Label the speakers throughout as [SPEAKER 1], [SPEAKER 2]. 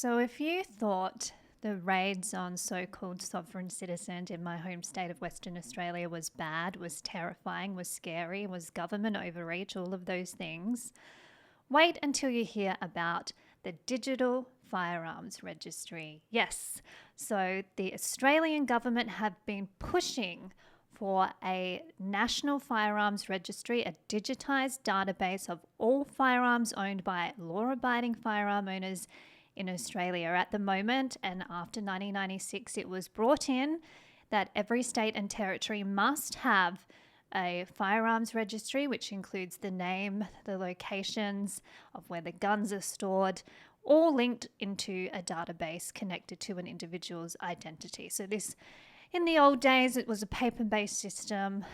[SPEAKER 1] So if you thought the raids on so-called sovereign citizens in my home state of Western Australia was bad, was terrifying, was scary, was government overreach, all of those things, wait until you hear about the Digital Firearms Registry. Yes, so the Australian government have been pushing for a national firearms registry, a digitised database of all firearms owned by law-abiding firearm owners in Australia at the moment. And after 1996, it was brought in that every state and territory must have a firearms registry, which includes the name, the locations of where the guns are stored, all linked into a database connected to an individual's identity. So this, in the old days, it was a paper-based system.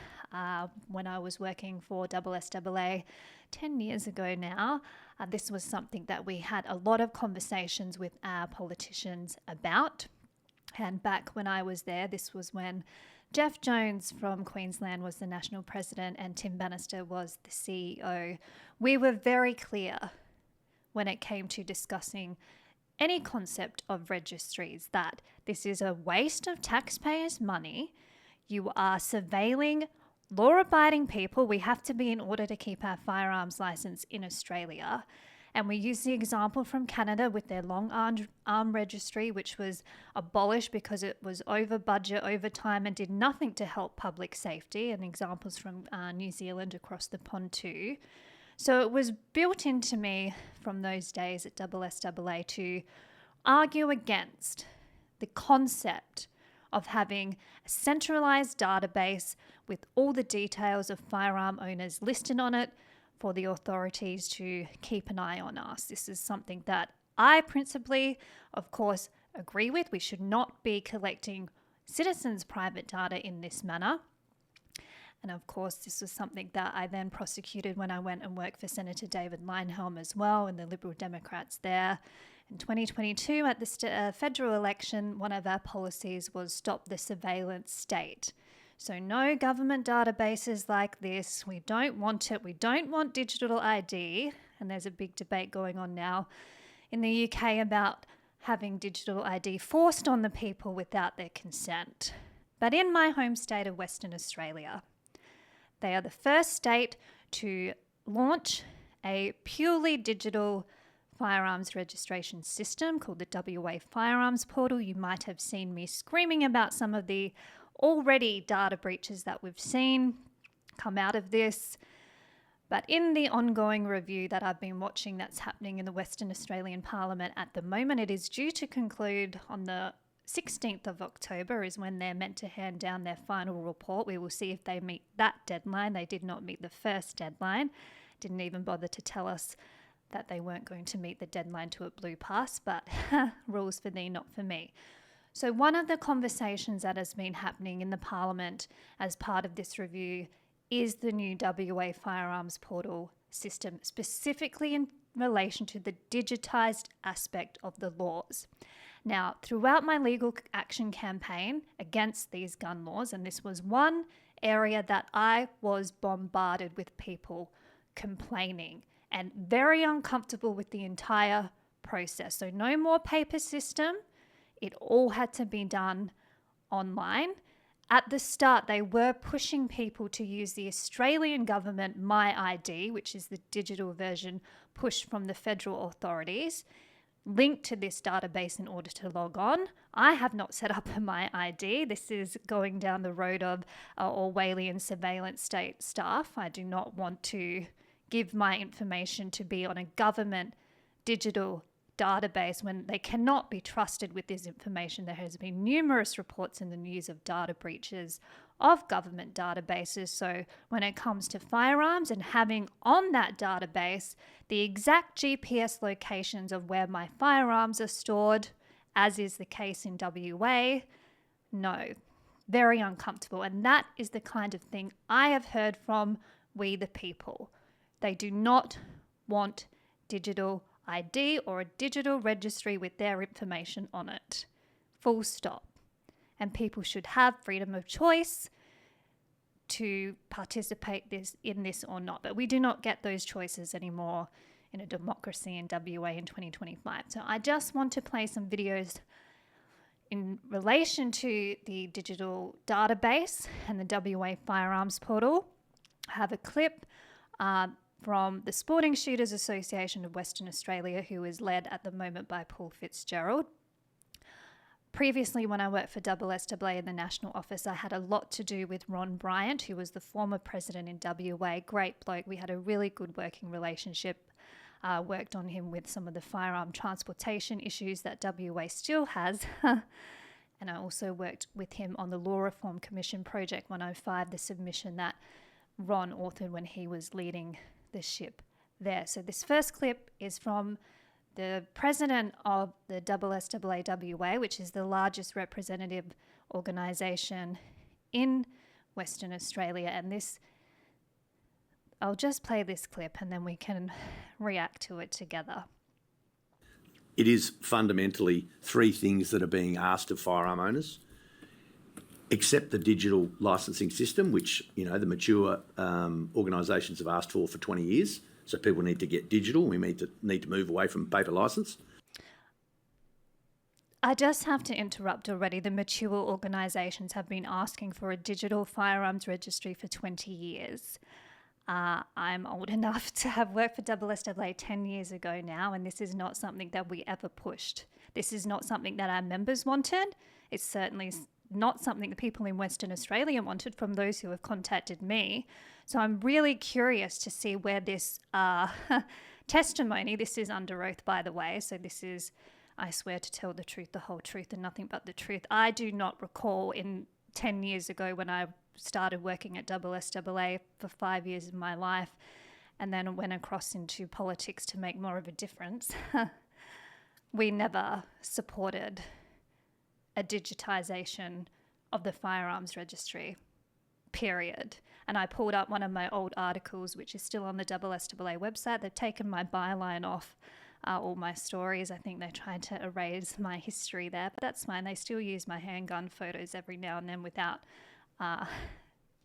[SPEAKER 1] When I was working for SSAA 10 years ago now, this was something that we had a lot of conversations with our politicians about. And back when I was there, this was when Jeff Jones from Queensland was the national president and Tim Bannister was the CEO. We were very clear when it came to discussing any concept of registries that this is a waste of taxpayers' money. You are surveilling law-abiding people. We have to be in order to keep our firearms license in Australia. And we use the example from Canada with their long arm registry, which was abolished because it was over budget, over time, and did nothing to help public safety, and examples from New Zealand across the pond too. So it was built into me from those days at SSAA to argue against the concept of having a centralised database with all the details of firearm owners listed on it for the authorities to keep an eye on us. This is something that I principally, of course, agree with. We should not be collecting citizens' private data in this manner. And of course, this was something that I then prosecuted when I went and worked for Senator David Leyonhjelm as well, and the Liberal Democrats there. In 2022, at the federal election, one of our policies was stop the surveillance state. So no government databases like this. We don't want it. We don't want Digital I.D. And there's a big debate going on now in the UK about having Digital I.D. forced on the people without their consent. But in my home state of Western Australia, they are the first state to launch a purely digital firearms registration system called the WA Firearms Portal. You might have seen me screaming about some of the already data breaches that we've seen come out of this. But in the ongoing review that I've been watching that's happening in the Western Australian Parliament at the moment, it is due to conclude on the 16th of October is when they're meant to hand down their final report. We will see if they meet that deadline. They did not meet the first deadline. Didn't even bother to tell us that they weren't going to meet the deadline to a blue pass, but rules for thee, not for me. So one of the conversations that has been happening in the Parliament as part of this review is the new WA Firearms Portal system, specifically in relation to the digitised aspect of the laws. Now, throughout my legal action campaign against these gun laws, and this was one area that I was bombarded with people complaining and very uncomfortable with the entire process. So no more paper system. It all had to be done online. At the start, they were pushing people to use the Australian government My ID, which is the digital version pushed from the federal authorities, linked to this database in order to log on. I have not set up a My ID. This is going down the road of Orwellian surveillance state stuff. I do not want to give my information to be on a government digital database when they cannot be trusted with this information. There has been numerous reports in the news of data breaches of government databases. So when it comes to firearms and having on that database the exact GPS locations of where my firearms are stored, as is the case in WA, no, very uncomfortable. And that is the kind of thing I have heard from we the people. They do not want Digital ID or a digital registry with their information on it. Full stop. And people should have freedom of choice to participate in this or not. But we do not get those choices anymore in a democracy in WA in 2025. So I just want to play some videos in relation to the digital database and the WA firearms portal. I have a clip from the Sporting Shooters Association of Western Australia, who is led at the moment by Paul Fitzgerald. Previously, when I worked for SSAA in the national office, I had a lot to do with Ron Bryant, who was the former president in WA. Great bloke. We had a really good working relationship. Worked on him with some of the firearm transportation issues that WA still has. And I also worked with him on the Law Reform Commission Project 105, the submission that Ron authored when he was leading the ship there. So this first clip is from the president of the SSAA WA, which is the largest representative organisation in Western Australia. And this, I'll just play this clip and then we can react to it together.
[SPEAKER 2] It is fundamentally three things that are being asked of firearm owners. Accept the digital licensing system, which the mature organisations have asked for 20 years. So people need to get digital. We need to move away from paper licence.
[SPEAKER 1] I just have to interrupt already. The mature organisations have been asking for a digital firearms registry for 20 years. I'm old enough to have worked for SSAA 10 years ago now, and this is not something that we ever pushed. This is not something that our members wanted. It's certainly not something the people in Western Australia wanted from those who have contacted me. So I'm really curious to see where this testimony, this is under oath, by the way, so this is, I swear to tell the truth, the whole truth, and nothing but the truth. I do not recall in 10 years ago when I started working at SSAA for 5 years of my life and then went across into politics to make more of a difference. We never supported a digitisation of the firearms registry, period. And I pulled up one of my old articles, which is still on the SSAA website. They've taken my byline off all my stories. I think they tried to erase my history there, but that's fine. They still use my handgun photos every now and then without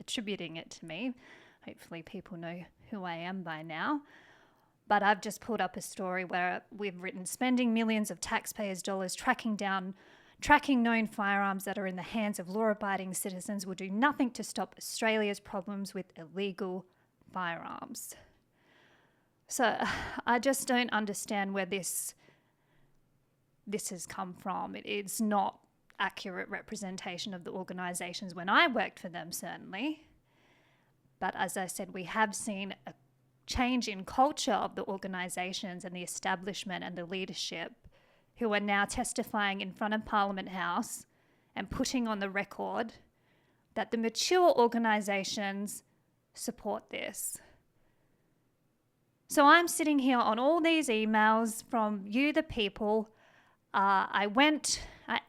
[SPEAKER 1] attributing it to me. Hopefully people know who I am by now. But I've just pulled up a story where we've written, spending millions of taxpayers' dollars tracking known firearms that are in the hands of law-abiding citizens will do nothing to stop Australia's problems with illegal firearms. So I just don't understand where this has come from. It's not accurate representation of the organisations when I worked for them, certainly. But as I said, we have seen a change in culture of the organisations and the establishment and the leadership, who are now testifying in front of Parliament House and putting on the record that the mature organisations support this. So I'm sitting here on all these emails from you, the people. I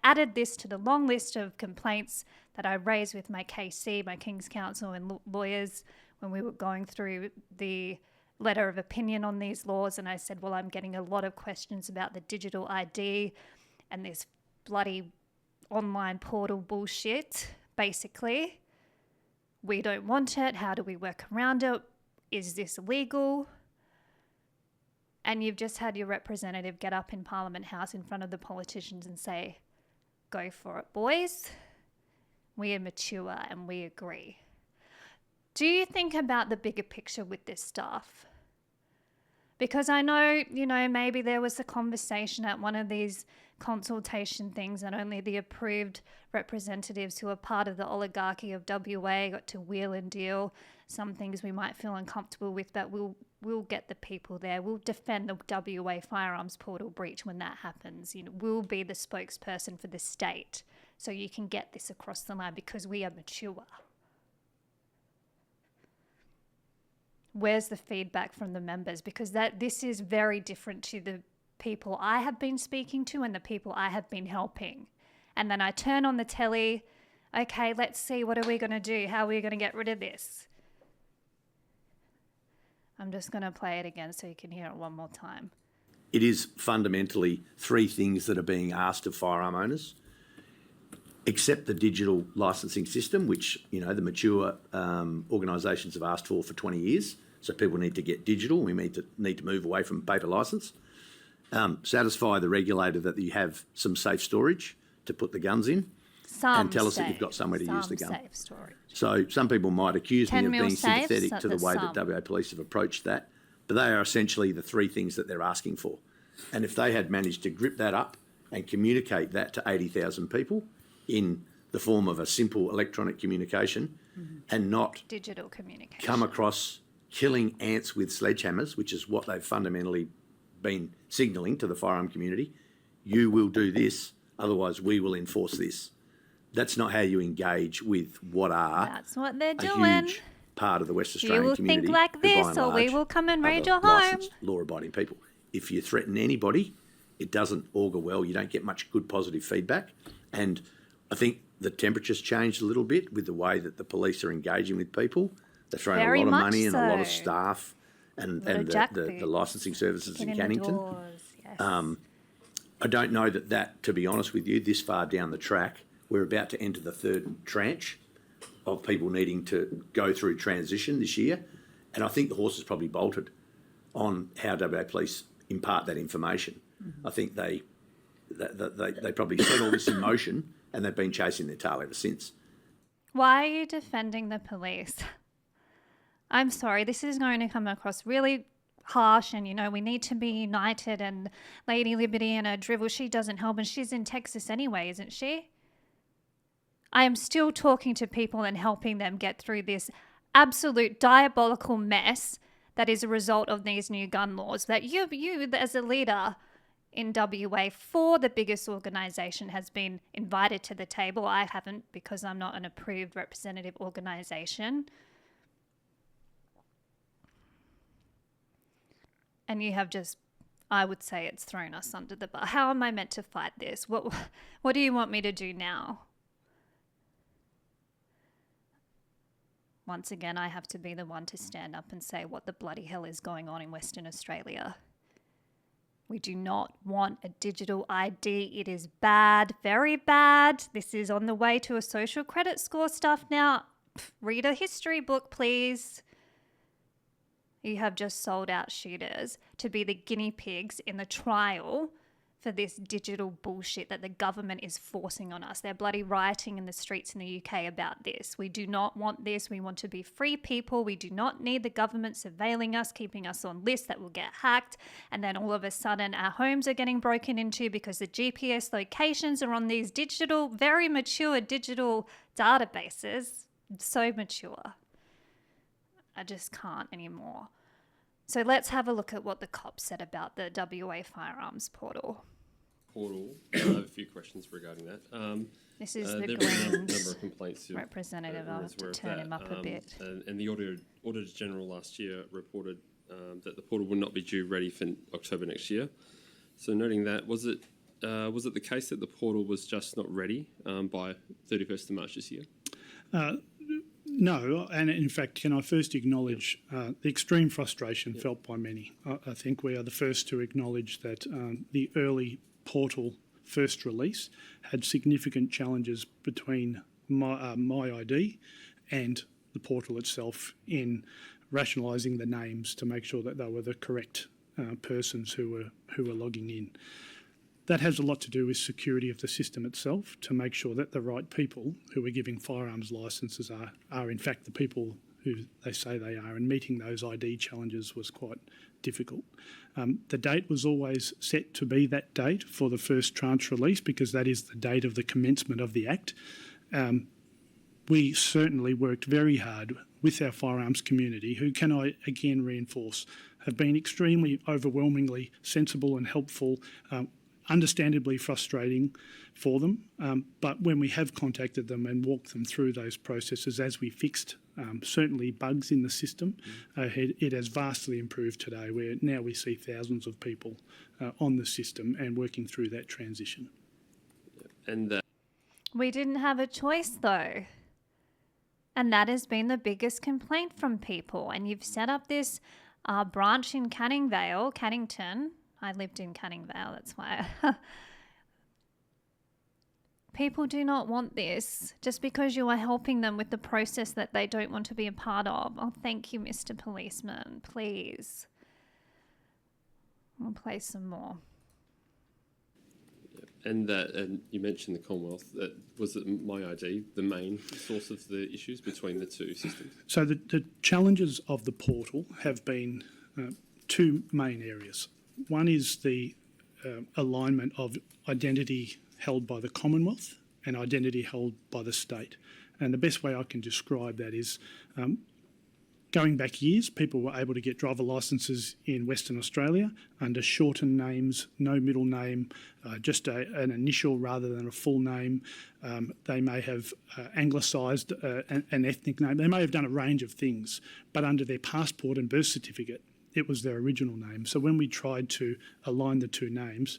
[SPEAKER 1] added this to the long list of complaints that I raised with my KC, my King's Counsel and lawyers when we were going through the letter of opinion on these laws. And I said, well, I'm getting a lot of questions about the Digital ID and this bloody online portal bullshit. Basically, we don't want it. How do we work around it? Is this legal? And you've just had your representative get up in Parliament House in front of the politicians and say, go for it, boys. We are mature and we agree. Do you think about the bigger picture with this stuff? Because I know, maybe there was a conversation at one of these consultation things and only the approved representatives who are part of the oligarchy of WA got to wheel and deal some things we might feel uncomfortable with, but we'll get the people there. We'll defend the WA firearms portal breach when that happens. We'll be the spokesperson for the state so you can get this across the line because we are mature. Where's the feedback from the members? Because this is very different to the people I have been speaking to and the people I have been helping. And then I turn on the telly, okay, let's see, what are we going to do? How are we going to get rid of this? I'm just going to play it again so you can hear it one more time.
[SPEAKER 2] It is fundamentally three things that are being asked of firearm owners. Accept the digital licensing system, which the mature organisations have asked for 20 years. So people need to get digital. We need to move away from paper licence. Satisfy the regulator that you have some safe storage to put the guns in, and tell us that you've got somewhere to use the gun.
[SPEAKER 1] Safe storage.
[SPEAKER 2] So some people might accuse me
[SPEAKER 1] 10
[SPEAKER 2] of
[SPEAKER 1] mil
[SPEAKER 2] being
[SPEAKER 1] safes
[SPEAKER 2] sympathetic
[SPEAKER 1] at
[SPEAKER 2] to the
[SPEAKER 1] the
[SPEAKER 2] way
[SPEAKER 1] sum.
[SPEAKER 2] that WA Police have approached that, but they are essentially the three things that they're asking for. And if they had managed to grip that up and communicate that to 80,000 people in the form of a simple electronic communication and not
[SPEAKER 1] Digital communication.
[SPEAKER 2] come across killing ants with sledgehammers, which is what they've fundamentally been signalling to the firearm community, you will do this, otherwise we will enforce this. That's not how you engage with what are
[SPEAKER 1] That's what they're
[SPEAKER 2] a
[SPEAKER 1] doing.
[SPEAKER 2] huge part of the West
[SPEAKER 1] You
[SPEAKER 2] Australian
[SPEAKER 1] will
[SPEAKER 2] community.
[SPEAKER 1] think like
[SPEAKER 2] who, by
[SPEAKER 1] this,
[SPEAKER 2] and
[SPEAKER 1] or we
[SPEAKER 2] large,
[SPEAKER 1] will come and
[SPEAKER 2] are
[SPEAKER 1] raid
[SPEAKER 2] the
[SPEAKER 1] your home.
[SPEAKER 2] licensed, law-abiding people. If you threaten anybody, it doesn't augur well. You don't get much good positive feedback. And I think the temperature's changed a little bit with the way that the police are engaging with people. They're throwing
[SPEAKER 1] Very
[SPEAKER 2] a lot of
[SPEAKER 1] much
[SPEAKER 2] money and a lot of
[SPEAKER 1] so.
[SPEAKER 2] staff and
[SPEAKER 1] Lot of
[SPEAKER 2] the licensing services
[SPEAKER 1] Get
[SPEAKER 2] in
[SPEAKER 1] in the
[SPEAKER 2] Cannington.
[SPEAKER 1] doors, yes.
[SPEAKER 2] I don't know that, to be honest with you, this far down the track, we're about to enter the third tranche of people needing to go through transition this year. And I think the horse has probably bolted on how WA Police impart that information. I think they probably set all this in motion and they've been chasing their tail ever since.
[SPEAKER 1] Why are you defending the police? I'm sorry, this is going to come across really harsh, and we need to be united, and Lady Liberty and her drivel, she doesn't help, and she's in Texas anyway, isn't she? I am still talking to people and helping them get through this absolute diabolical mess that is a result of these new gun laws that you as a leader in WA for the biggest organisation has been invited to the table. I haven't, because I'm not an approved representative organisation. And you have just, I would say it's thrown us under the bus. How am I meant to fight this? What do you want me to do now? Once again, I have to be the one to stand up and say what the bloody hell is going on in Western Australia. We do not want a digital ID. It is bad, very bad. This is on the way to a social credit score stuff now. Read a history book, please. You have just sold out shooters to be the guinea pigs in the trial for this digital bullshit that the government is forcing on us. They're bloody rioting in the streets in the UK about this. We do not want this. We want to be free people. We do not need the government surveilling us, keeping us on lists that will get hacked. And then all of a sudden our homes are getting broken into because the GPS locations are on these digital, very mature digital databases. So mature. I just can't anymore. So let's have a look at what the cops said about the WA firearms portal.
[SPEAKER 3] I have a few questions regarding that.
[SPEAKER 1] This is the
[SPEAKER 3] there were a
[SPEAKER 1] Greens
[SPEAKER 3] number of complaints
[SPEAKER 1] representative. I'll have to turn him up a bit.
[SPEAKER 3] And the Auditor General last year reported that the portal will not be due ready for October next year. So noting that, was it the case that the portal was just not ready by 31st of March this year?
[SPEAKER 4] No, and in fact, can I first acknowledge the extreme frustration felt by many. I think we are the first to acknowledge that the early portal first release had significant challenges between my ID and the portal itself in rationalising the names to make sure that they were the correct persons who were logging in. That has a lot to do with security of the system itself, to make sure that the right people who are giving firearms licences are in fact the people who they say they are, and meeting those ID challenges was quite difficult. The date was always set to be that date for the first tranche release because that is the date of the commencement of the Act. We certainly worked very hard with our firearms community, who, can I again reinforce, have been extremely overwhelmingly sensible and helpful, understandably frustrating for them, but when we have contacted them and walked them through those processes as we fixed certainly bugs in the system, it has vastly improved today, where now we see thousands of people on the system and working through that transition.
[SPEAKER 3] And
[SPEAKER 1] We didn't have a choice though. And that has been the biggest complaint from people. And you've set up this branch in Cannington. I lived in Canning Vale, that's why. People do not want this just because you are helping them with the process that they don't want to be a part of. Oh, thank you, Mr. Policeman. Please. I'll play some more.
[SPEAKER 3] And you mentioned the Commonwealth. Was it My ID the main source of the issues between the two systems?
[SPEAKER 4] So the challenges of the portal have been two main areas. One is the alignment of identity held by the Commonwealth and identity held by the state. And the best way I can describe that is going back years, people were able to get driver licences in Western Australia under shortened names, no middle name, just an initial rather than a full name. They may have anglicised an ethnic name. They may have done a range of things, but under their passport and birth certificate, it was their original name. So when we tried to align the two names,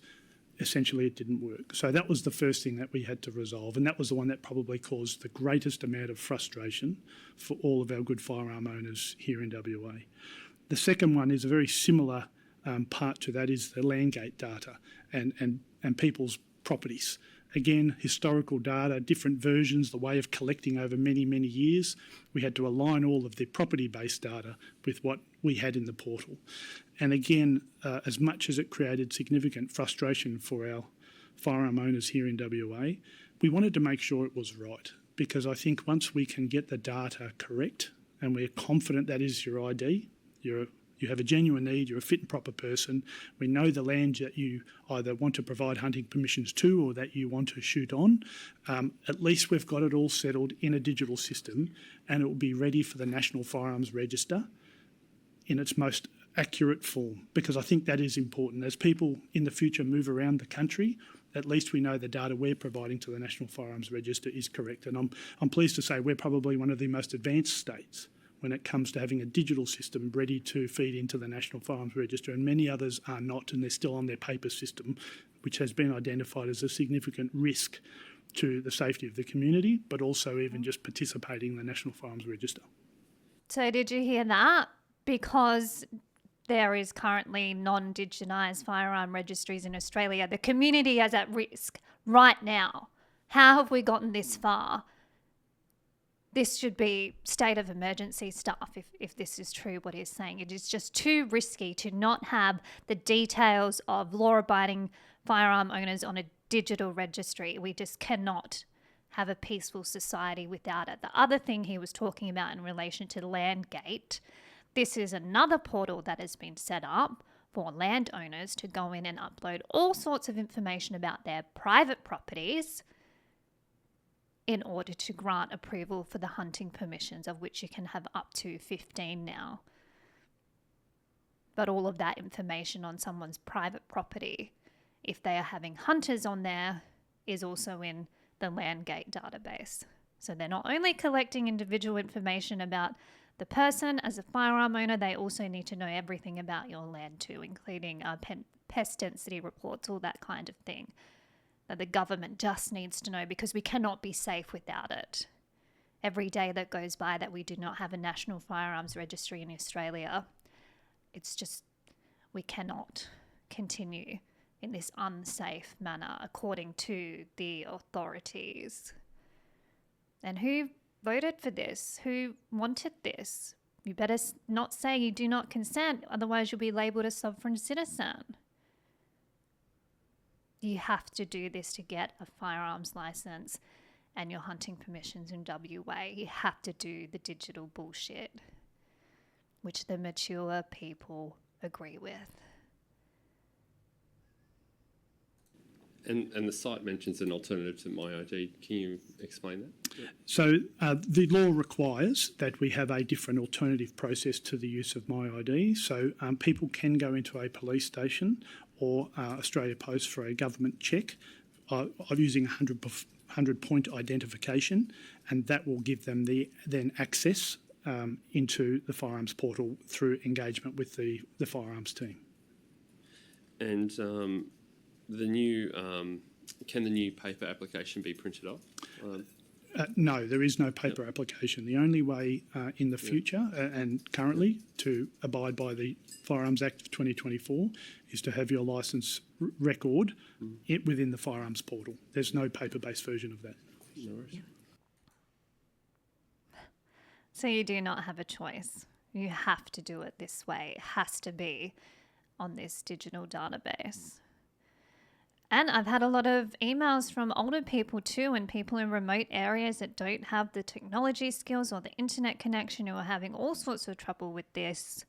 [SPEAKER 4] essentially it didn't work. So that was the first thing that we had to resolve, and that was the one that probably caused the greatest amount of frustration for all of our good firearm owners here in WA. The second one is a very similar part to that, is the landgate data and people's properties. Again, historical data, different versions, the way of collecting over many, many years. We had to align all of the property-based data with what we had in the portal. And again, as much as it created significant frustration for our firearm owners here in WA, we wanted to make sure it was right, because I think once we can get the data correct and we're confident that is your ID, you have a genuine need, you're a fit and proper person, we know the land that you either want to provide hunting permissions to or that you want to shoot on, at least we've got it all settled in a digital system, and it will be ready for the National Firearms Register in its most accurate form, because I think that is important. As people in the future move around the country, at least we know the data we're providing to the National Firearms Register is correct. And I'm pleased to say we're probably one of the most advanced states when it comes to having a digital system ready to feed into the National Firearms Register, and many others are not, and they're still on their paper system, which has been identified as a significant risk to the safety of the community, but also even just participating in the National Firearms Register.
[SPEAKER 1] So did you hear that? Because there is currently non-digitised firearm registries in Australia, the community is at risk right now. How have we gotten this far? This should be state of emergency stuff if this is true what he's saying. It is just too risky to not have the details of law-abiding firearm owners on a digital registry. We just cannot have a peaceful society without it. The other thing he was talking about in relation to Landgate, this is another portal that has been set up for landowners to go in and upload all sorts of information about their private properties in order to grant approval for the hunting permissions, of which you can have up to 15 now. But all of that information on someone's private property, if they are having hunters on there, is also in the Landgate database. So they're not only collecting individual information about the person as a firearm owner, they also need to know everything about your land too, including pest density reports, all that kind of thing, that the government just needs to know, because we cannot be safe without it. Every day that goes by that we do not have a national firearms registry in Australia, it's just, we cannot continue in this unsafe manner according to the authorities. And who voted for this? Who wanted this? You better not say you do not consent, otherwise you'll be labelled a sovereign citizen. You have to do this to get a firearms license and your hunting permissions in WA. You have to do the digital bullshit, which the mature people agree with.
[SPEAKER 3] And the site mentions an alternative to My ID. Can you explain that? Yeah.
[SPEAKER 4] So the law requires that we have a different alternative process to the use of My ID. So people can go into a police station or Australia Post for a government check of using 100-point identification, and that will give them then access into the firearms portal through engagement with the firearms team.
[SPEAKER 3] And the new can the new paper application be printed off?
[SPEAKER 4] No, there is no paper application. The only way in the future and currently to abide by the Firearms Act of 2024 is to have your licence record within the Firearms portal. There's no paper-based version of that.
[SPEAKER 3] No worries.
[SPEAKER 1] So you do not have a choice. You have to do it this way. It has to be on this digital database. And I've had a lot of emails from older people too, and people in remote areas that don't have the technology skills or the internet connection, who are having all sorts of trouble with this.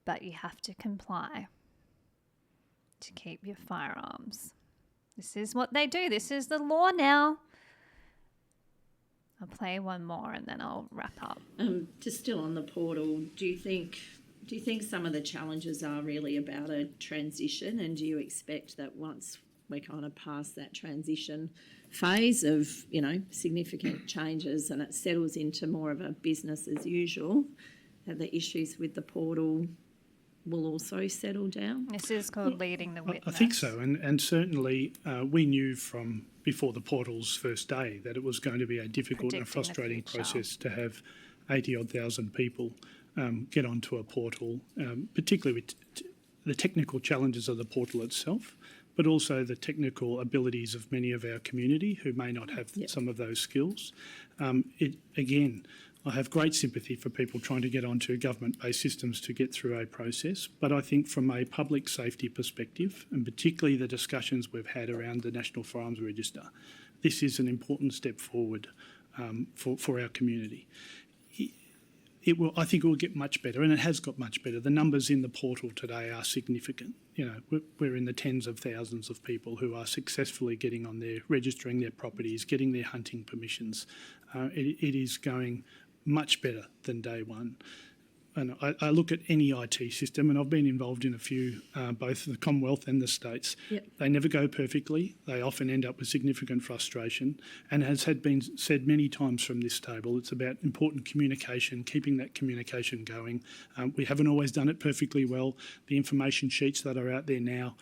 [SPEAKER 1] But you have to comply to keep your firearms. This is what they do. This is the law now. I'll play one more and then I'll wrap up.
[SPEAKER 5] Just still on the portal, do you think some of the challenges are really about a transition, and do you expect that once we're kind of past that transition phase of, significant changes and it settles into more of a business as usual, that the issues with the portal will also settle down?
[SPEAKER 1] This is called leading the witness.
[SPEAKER 4] I think so, and certainly we knew from before the portal's first day that it was going to be a difficult and a frustrating process to have 80-odd thousand people get onto a portal, particularly with the technical challenges of the portal itself, but also the technical abilities of many of our community who may not have some of those skills. I have great sympathy for people trying to get onto government-based systems to get through a process, but I think from a public safety perspective, and particularly the discussions we've had around the National Firearms Register, this is an important step forward for our community. I think it will get much better, and it has got much better. The numbers in the portal today are significant. We're in the tens of thousands of people who are successfully getting on there, registering their properties, getting their hunting permissions. It is going much better than day one. And I look at any IT system, and I've been involved in a few, both the Commonwealth and the states.
[SPEAKER 5] Yep.
[SPEAKER 4] They never go perfectly. They often end up with significant frustration. And as had been said many times from this table, it's about important communication, keeping that communication going. We haven't always done it perfectly well. The information sheets that are out there now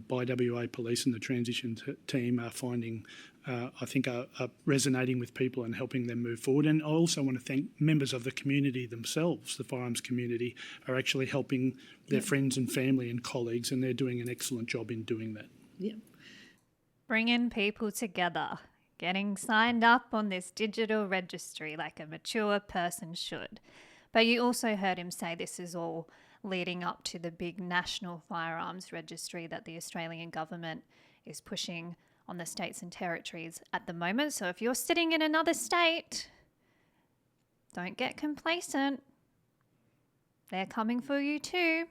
[SPEAKER 4] by WA Police and the transition team are finding, I think, are resonating with people and helping them move forward. And I also want to thank members of the community themselves. The firearms community are actually helping their friends and family and colleagues, and they're doing an excellent job in doing that.
[SPEAKER 5] Yeah.
[SPEAKER 1] Bringing people together, getting signed up on this digital registry like a mature person should. But you also heard him say this is all leading up to the big national firearms registry that the Australian government is pushing on the states and territories at the moment. So if you're sitting in another state, don't get complacent. They're coming for you too.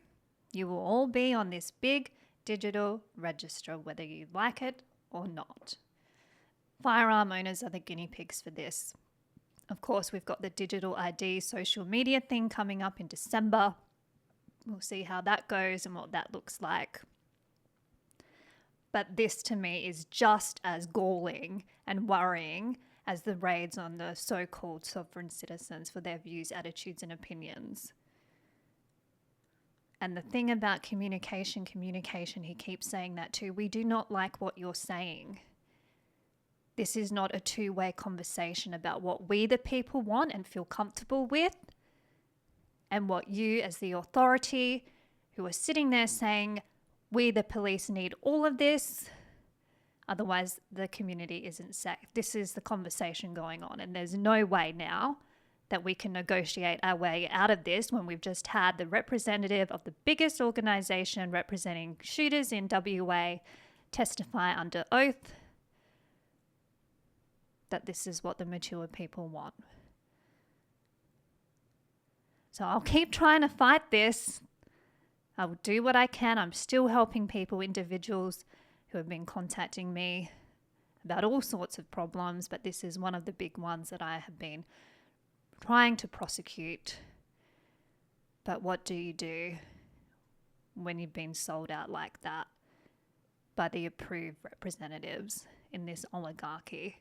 [SPEAKER 1] You will all be on this big digital register, whether you like it or not. Firearm owners are the guinea pigs for this. Of course, we've got the Digital I.D social media thing coming up in December. We'll see how that goes and what that looks like. But this to me is just as galling and worrying as the raids on the so-called sovereign citizens for their views, attitudes and opinions. And the thing about communication, he keeps saying that too. We do not like what you're saying. This is not a two-way conversation about what we the people want and feel comfortable with, and what you as the authority who are sitting there saying, we the police need all of this, otherwise the community isn't safe. This is the conversation going on, and there's no way now that we can negotiate our way out of this when we've just had the representative of the biggest organisation representing shooters in WA testify under oath that this is what the mature people want. So I'll keep trying to fight this. I will do what I can. I'm still helping people, individuals who have been contacting me about all sorts of problems, but this is one of the big ones that I have been trying to prosecute. But what do you do when you've been sold out like that by the approved representatives in this oligarchy?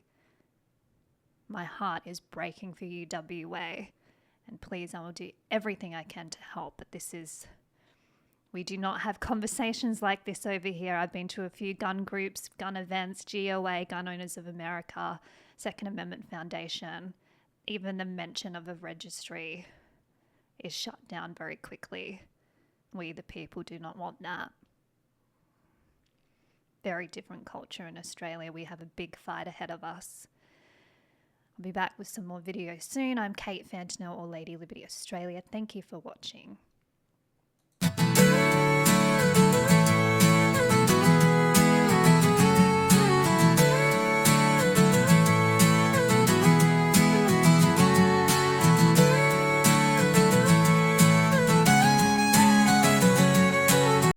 [SPEAKER 1] My heart is breaking for you, WA. And please, I will do everything I can to help. But this is We do not have conversations like this over here. I've been to a few gun groups, gun events, GOA, Gun Owners of America, Second Amendment Foundation. Even the mention of a registry is shut down very quickly. We, the people, do not want that. Very different culture in Australia. We have a big fight ahead of us. I'll be back with some more videos soon. I'm Kate Fantinel or Lady Liberty Australia. Thank you for watching.